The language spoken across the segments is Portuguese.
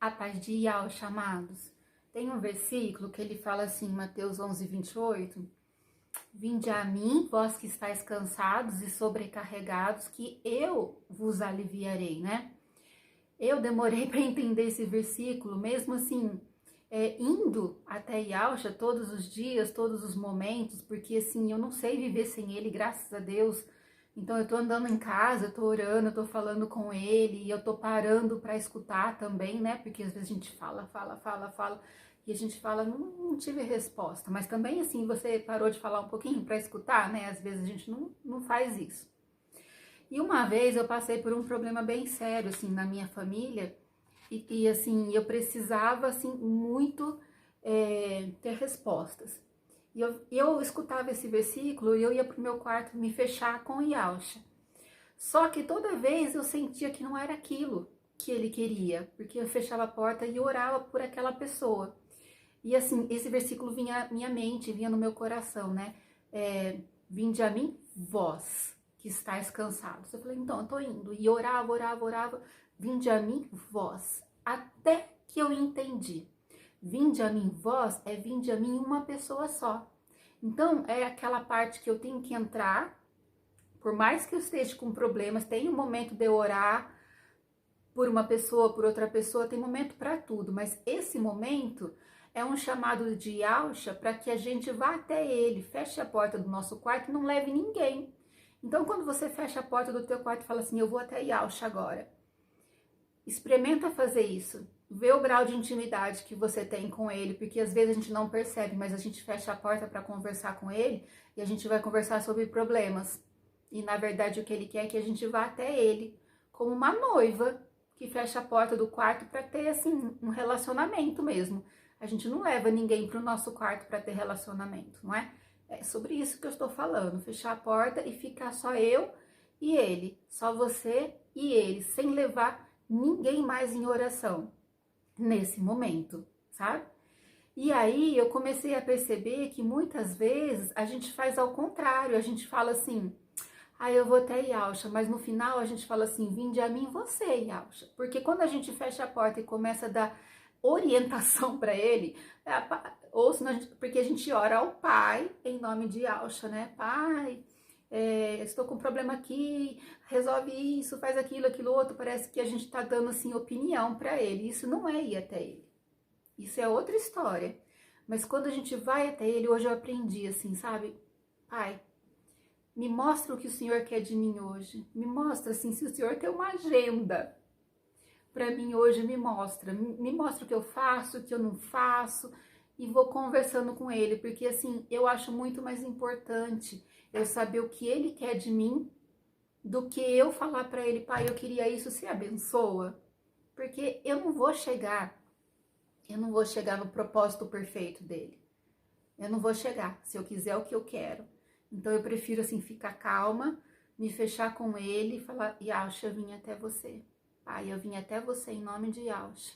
A paz de Yahweh, chamados. Tem um versículo que ele fala assim, Mateus 11:28. Vinde a mim, vós que estáis cansados e sobrecarregados, que eu vos aliviarei, né? Eu demorei para entender esse versículo, mesmo assim, indo até Yahusha todos os dias, todos os momentos, porque assim, eu não sei viver sem ele, graças a Deus. Então eu tô andando em casa, eu tô orando, eu tô falando com ele, e eu tô parando para escutar também, né? Porque às vezes a gente fala, e a gente fala, não tive resposta. Mas também assim, você parou de falar um pouquinho para escutar, né? Às vezes a gente não faz isso. E uma vez eu passei por um problema bem sério, assim, na minha família, e assim, eu precisava, assim, muito ter respostas. E eu escutava esse versículo e eu ia pro meu quarto me fechar com Yahusha. Só que toda vez eu sentia que não era aquilo que ele queria, porque eu fechava a porta e orava por aquela pessoa. E assim, esse versículo vinha à minha mente, vinha no meu coração, né? Vinde a mim, vós que estáis cansados. Eu falei, então, eu tô indo. E orava. Vinde a mim, vós. Até que eu entendi. Vinde a mim, vós, vinde a mim uma pessoa só. Então, é aquela parte que eu tenho que entrar, por mais que eu esteja com problemas, tem um momento de eu orar por uma pessoa, por outra pessoa, tem momento para tudo, mas esse momento é um chamado de Yahusha para que a gente vá até ele, feche a porta do nosso quarto e não leve ninguém. Então, quando você fecha a porta do teu quarto e fala assim, eu vou até Yahusha agora, experimenta fazer isso. Vê o grau de intimidade que você tem com ele, porque às vezes a gente não percebe, mas a gente fecha a porta para conversar com ele e a gente vai conversar sobre problemas. E na verdade o que ele quer é que a gente vá até ele, como uma noiva que fecha a porta do quarto para ter assim um relacionamento mesmo. A gente não leva ninguém para o nosso quarto para ter relacionamento, não é? É sobre isso que eu estou falando, fechar a porta e ficar só eu e ele, só você e ele, sem levar ninguém mais em oração nesse momento, sabe? E aí eu comecei a perceber que muitas vezes a gente faz ao contrário, a gente fala assim, eu vou até Yahusha, mas no final a gente fala assim, vinde a mim você, Yahusha. Porque quando a gente fecha a porta e começa a dar orientação para ele, ou senão porque a gente ora ao Pai em nome de Yahusha, né? Pai, estou com um problema aqui, resolve isso, faz aquilo outro. Parece que a gente está dando assim opinião para ele. Isso não é ir até ele. Isso é outra história. Mas quando a gente vai até ele, hoje eu aprendi assim, sabe? Pai, me mostra o que o Senhor quer de mim hoje. Me mostra assim, se o Senhor tem uma agenda para mim hoje, me mostra. Me mostra o que eu faço, o que eu não faço. E vou conversando com ele, porque assim, eu acho muito mais importante eu saber o que ele quer de mim do que eu falar para ele, pai, eu queria isso, se abençoa. Porque eu não vou chegar no propósito perfeito dele. Eu não vou chegar, se eu quiser o que eu quero. Então eu prefiro assim ficar calma, me fechar com ele e falar, Yahusha, eu vim até você. Pai, eu vim até você em nome de Yahusha.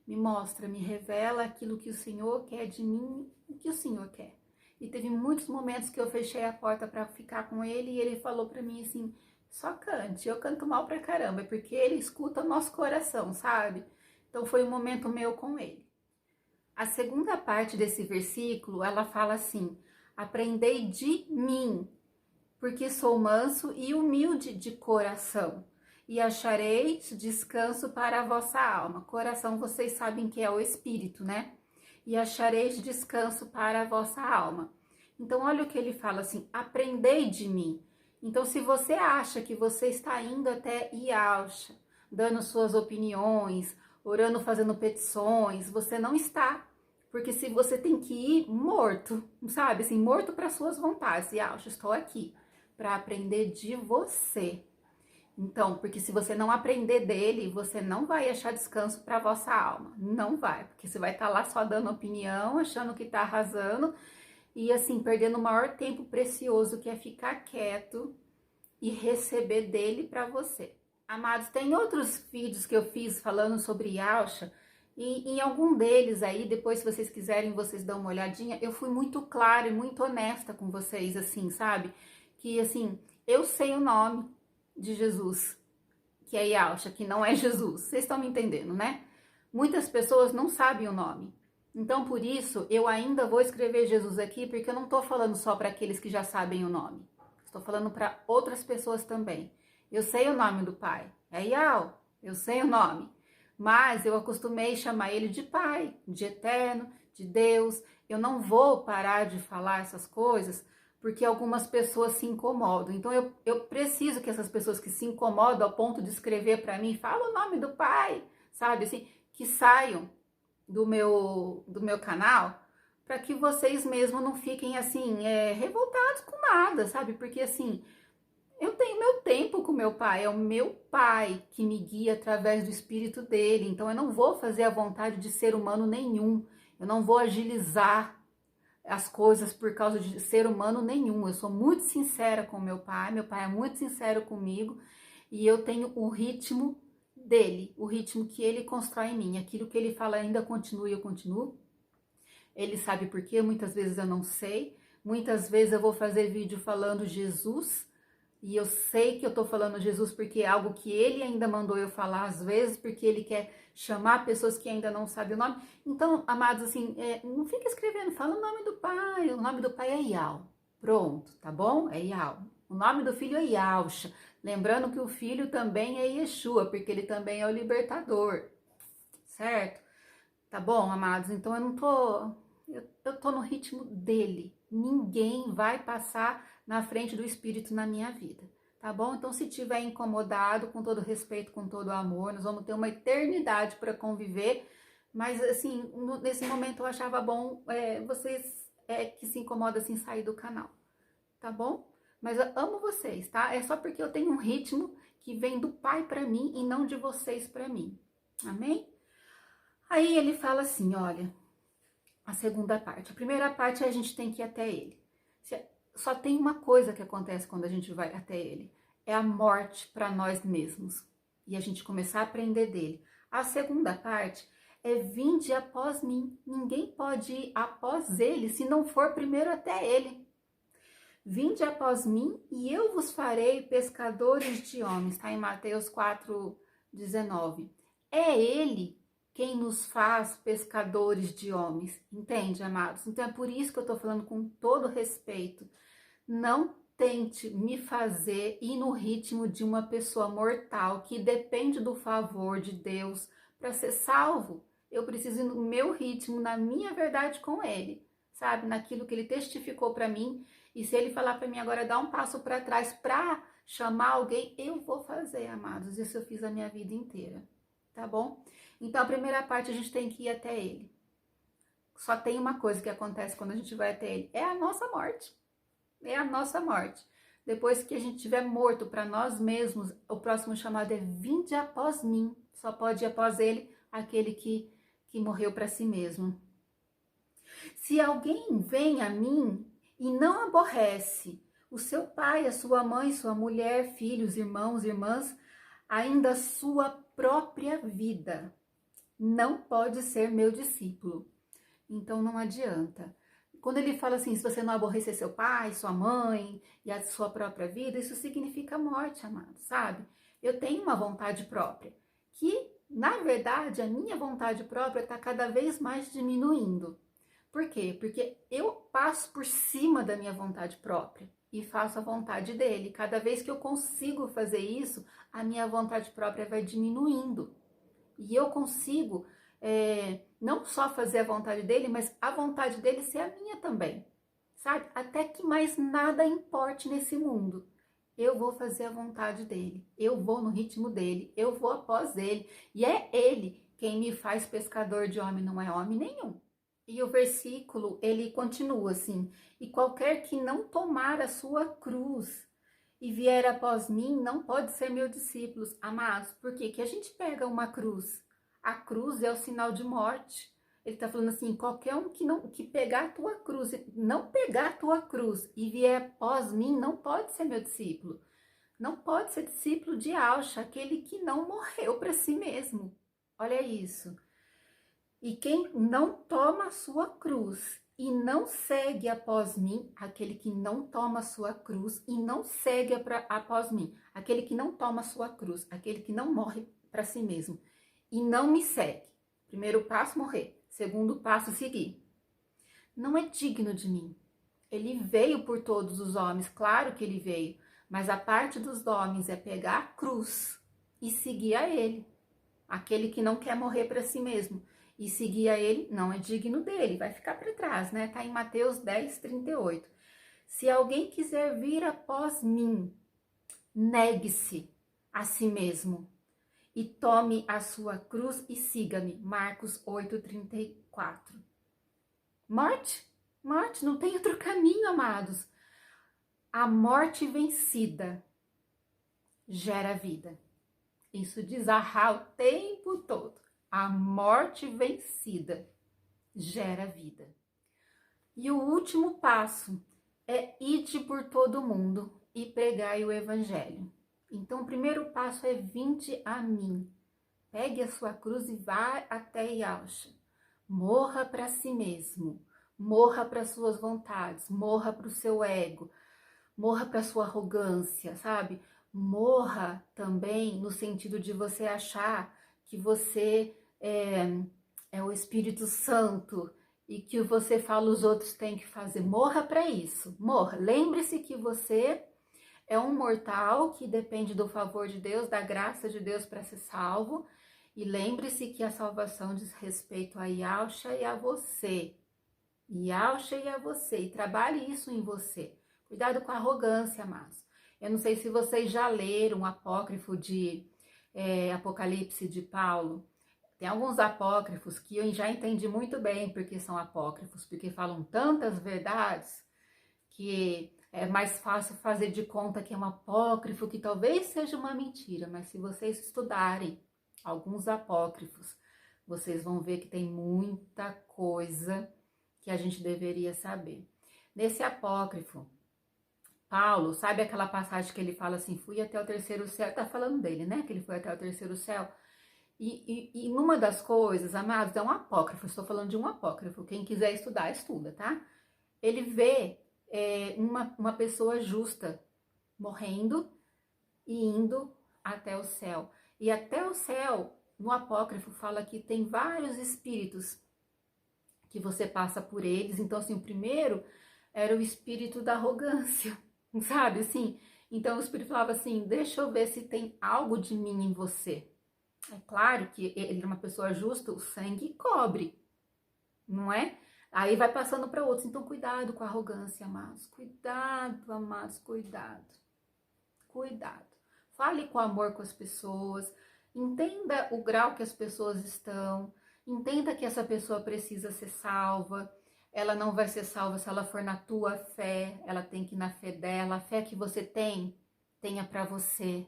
Me mostra, me revela aquilo que o Senhor quer de mim, o que o Senhor quer. E teve muitos momentos que eu fechei a porta para ficar com ele e ele falou para mim assim, só cante. Eu canto mal pra caramba, porque ele escuta o nosso coração, sabe? Então foi um momento meu com ele. A segunda parte desse versículo, ela fala assim, aprendei de mim, porque sou manso e humilde de coração, e achareis descanso para a vossa alma. Coração, vocês sabem que é o espírito, né? E achareis descanso para a vossa alma. Então, olha o que ele fala assim, aprendei de mim. Então, se você acha que você está indo até Yahusha, dando suas opiniões, orando, fazendo petições, você não está. Porque se você tem que ir morto, sabe? Assim, morto para suas vontades. Yahusha, estou aqui para aprender de você. Então, porque se você não aprender dele, você não vai achar descanso para vossa alma. Não vai, porque você vai estar lá só dando opinião, achando que está arrasando e assim, perdendo o maior tempo precioso que é ficar quieto e receber dele para você. Amados, tem outros vídeos que eu fiz falando sobre Yahusha, e em algum deles aí, depois se vocês quiserem, vocês dão uma olhadinha, eu fui muito clara e muito honesta com vocês, assim, sabe? Que assim, eu sei o nome de Jesus, que é Yahusha, que não é Jesus. Vocês estão me entendendo, né? Muitas pessoas não sabem o nome. Então, por isso, eu ainda vou escrever Jesus aqui, porque eu não estou falando só para aqueles que já sabem o nome. Estou falando para outras pessoas também. Eu sei o nome do Pai, é Iau, eu sei o nome. Mas eu acostumei chamar ele de Pai, de Eterno, de Deus. Eu não vou parar de falar essas coisas porque algumas pessoas se incomodam. Então eu preciso que essas pessoas que se incomodam ao ponto de escrever para mim, fala o nome do Pai, sabe? Assim, que saiam do meu canal, para que vocês mesmos não fiquem assim, revoltados com nada, sabe? Porque assim, eu tenho meu tempo com meu pai, é o meu pai que me guia através do espírito dele. Então eu não vou fazer a vontade de ser humano nenhum. Eu não vou agilizar as coisas por causa de ser humano nenhum. Eu sou muito sincera com meu pai é muito sincero comigo e eu tenho o ritmo dele, o ritmo que ele constrói em mim. Aquilo que ele fala ainda continua e eu continuo. Ele sabe por quê, muitas vezes eu não sei. Muitas vezes eu vou fazer vídeo falando Jesus e eu sei que eu tô falando Jesus porque é algo que ele ainda mandou eu falar, às vezes, porque ele quer chamar pessoas que ainda não sabem o nome. Então, amados, assim, não fica escrevendo, fala o nome do pai. O nome do pai é Iau. Pronto, tá bom? É Iau. O nome do filho é Yausha. Lembrando que o filho também é Yeshua, porque ele também é o libertador. Certo? Tá bom, amados? Então eu não tô. Eu tô no ritmo dele. Ninguém vai passar na frente do Espírito na minha vida. Tá bom? Então, se tiver incomodado, com todo respeito, com todo amor, nós vamos ter uma eternidade para conviver. Mas, assim, nesse momento eu achava bom vocês que se incomodam assim sair do canal. Tá bom? Mas eu amo vocês, tá? É só porque eu tenho um ritmo que vem do Pai para mim e não de vocês para mim. Amém? Aí ele fala assim, olha, a segunda parte. A primeira parte a gente tem que ir até ele. Só tem uma coisa que acontece quando a gente vai até ele. É a morte para nós mesmos. E a gente começar a aprender dele. A segunda parte é vinde após mim. Ninguém pode ir após ele se não for primeiro até ele. Vinde após mim e eu vos farei pescadores de homens. Está em Mateus 4:19. É ele quem nos faz pescadores de homens, entende, amados? Então é por isso que eu tô falando com todo respeito. Não tente me fazer ir no ritmo de uma pessoa mortal que depende do favor de Deus para ser salvo. Eu preciso ir no meu ritmo, na minha verdade com ele, sabe? Naquilo que ele testificou para mim. E se ele falar para mim agora dar um passo para trás para chamar alguém, eu vou fazer, amados. Isso eu fiz a minha vida inteira, tá bom? Então, a primeira parte a gente tem que ir até ele. Só tem uma coisa que acontece quando a gente vai até ele: é a nossa morte. É a nossa morte. Depois que a gente tiver morto para nós mesmos, o próximo chamado é vinde após mim. Só pode ir após ele aquele que morreu para si mesmo. Se alguém vem a mim e não aborrece o seu pai, a sua mãe, sua mulher, filhos, irmãos, irmãs, ainda a sua própria vida, não pode ser meu discípulo. Então não adianta. Quando ele fala assim, se você não aborrecer seu pai, sua mãe e a sua própria vida, isso significa morte, amado, sabe? Eu tenho uma vontade própria, que na verdade a minha vontade própria está cada vez mais diminuindo. Por quê? Porque eu passo por cima da minha vontade própria e faço a vontade dele. Cada vez que eu consigo fazer isso, a minha vontade própria vai diminuindo. E eu consigo não só fazer a vontade dele, mas a vontade dele ser a minha também, sabe? Até que mais nada importe nesse mundo. Eu vou fazer a vontade dele, eu vou no ritmo dele, eu vou após ele. E é ele quem me faz pescador de homem, não é homem nenhum. E o versículo, ele continua assim: e qualquer que não tomar a sua cruz e vier após mim, não pode ser meu discípulo. Amados, por quê? Que a gente pega uma cruz. A cruz é o sinal de morte. Ele está falando assim: qualquer um que pegar a tua cruz, não pegar a tua cruz e vier após mim, não pode ser meu discípulo. Não pode ser discípulo de Yahushua, aquele que não morreu para si mesmo. Olha isso. E quem não toma a sua cruz e não segue após mim, aquele que não toma a sua cruz e não segue após mim, aquele que não toma a sua cruz, aquele que não morre para si mesmo e não me segue, Primeiro passo, morrer. Segundo passo, seguir. Não é digno de mim. Ele veio por todos os homens, claro que ele veio, mas a parte dos homens é pegar a cruz e seguir a ele. Aquele que não quer morrer para si mesmo e seguir a ele, não é digno dele, vai ficar para trás, né? Tá em Mateus 10:38. Se alguém quiser vir após mim, negue-se a si mesmo e tome a sua cruz e siga-me. Marcos 8:34. Morte? Morte, não tem outro caminho, amados. A morte vencida gera vida. Isso diz a Rá o tempo todo. A morte vencida gera vida. E o último passo é ide por todo mundo e pregai o evangelho. Então, o primeiro passo é vinde a mim. Pegue a sua cruz e vá até Yahshua. Morra para si mesmo. Morra para suas vontades. Morra para o seu ego. Morra para sua arrogância, sabe? Morra também no sentido de você achar que você é o Espírito Santo e que você fala os outros têm que fazer. Morra para isso. Morra. Lembre-se que você é um mortal que depende do favor de Deus, da graça de Deus para ser salvo. E lembre-se que a salvação diz respeito a Yahshua e a você. Yahshua e a você. E trabalhe isso em você. Cuidado com a arrogância, amados. Eu não sei se vocês já leram o apócrifo de Apocalipse de Paulo. Tem alguns apócrifos que eu já entendi muito bem porque são apócrifos, porque falam tantas verdades que é mais fácil fazer de conta que é um apócrifo, que talvez seja uma mentira, mas se vocês estudarem alguns apócrifos, vocês vão ver que tem muita coisa que a gente deveria saber. Nesse apócrifo, Paulo, sabe aquela passagem que ele fala assim, fui até o terceiro céu, tá falando dele, né, que ele foi até o terceiro céu, e numa das coisas, amados, é um apócrifo, estou falando de um apócrifo, quem quiser estudar, estuda, tá? Ele vê uma pessoa justa morrendo e indo até o céu, e até o céu, no apócrifo, fala que tem vários espíritos que você passa por eles, então assim, o primeiro era o espírito da arrogância, sabe, assim, então o espírito falava assim, deixa eu ver se tem algo de mim em você. É claro que ele é uma pessoa justa, o sangue cobre, não é? Aí vai passando para outros, então cuidado com a arrogância, amados, cuidado, amados, cuidado, cuidado. Fale com amor com as pessoas, entenda o grau que as pessoas estão, entenda que essa pessoa precisa ser salva, ela não vai ser salva se ela for na tua fé, ela tem que ir na fé dela, a fé que você tem, tenha para você,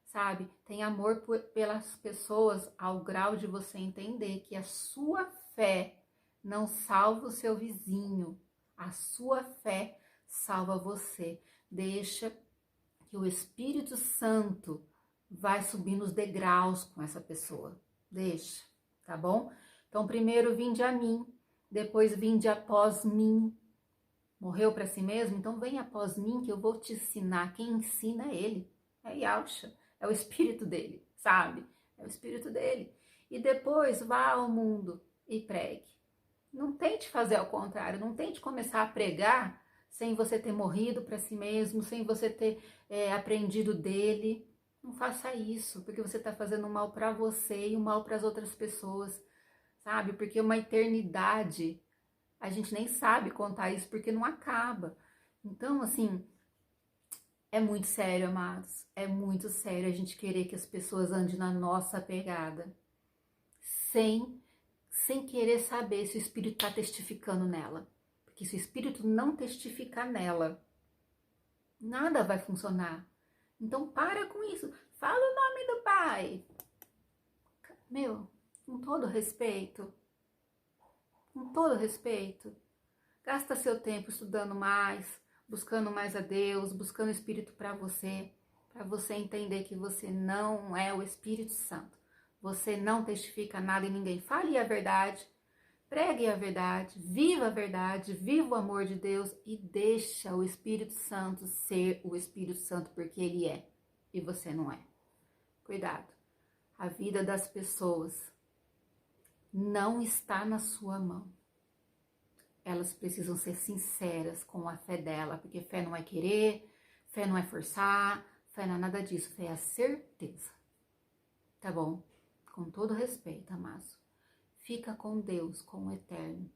sabe? Tem amor pelas pessoas ao grau de você entender que a sua fé não salva o seu vizinho, a sua fé salva você. Deixa que o Espírito Santo vai subir nos degraus com essa pessoa. Deixa, tá bom? Então, primeiro vinde a mim, depois vinde após mim. Morreu para si mesmo? Então vem após mim que eu vou te ensinar. Quem ensina é ele, é Yahshua, é o Espírito dele, sabe? É o Espírito dele. E depois vá ao mundo e pregue. Não tente fazer ao contrário, não tente começar a pregar sem você ter morrido para si mesmo, sem você ter aprendido dele. Não faça isso, porque você está fazendo mal para você e o mal para as outras pessoas, sabe? Porque uma eternidade, a gente nem sabe contar isso porque não acaba. Então, assim, é muito sério, amados. É muito sério a gente querer que as pessoas andem na nossa pegada, sem querer saber se o Espírito está testificando nela. Porque se o Espírito não testificar nela, nada vai funcionar. Então para com isso. Fala o nome do Pai. Meu, com todo respeito. Com todo respeito. Gasta seu tempo estudando mais, buscando mais a Deus, buscando o Espírito para você entender que você não é o Espírito Santo. Você não testifica nada em ninguém. Fale a verdade, pregue a verdade, viva o amor de Deus e deixa o Espírito Santo ser o Espírito Santo porque ele é e você não é. Cuidado. A vida das pessoas não está na sua mão. Elas precisam ser sinceras com a fé dela, porque fé não é querer, fé não é forçar, fé não é nada disso, fé é a certeza. Tá bom? Com todo respeito, amados. Fica com Deus, com o Eterno.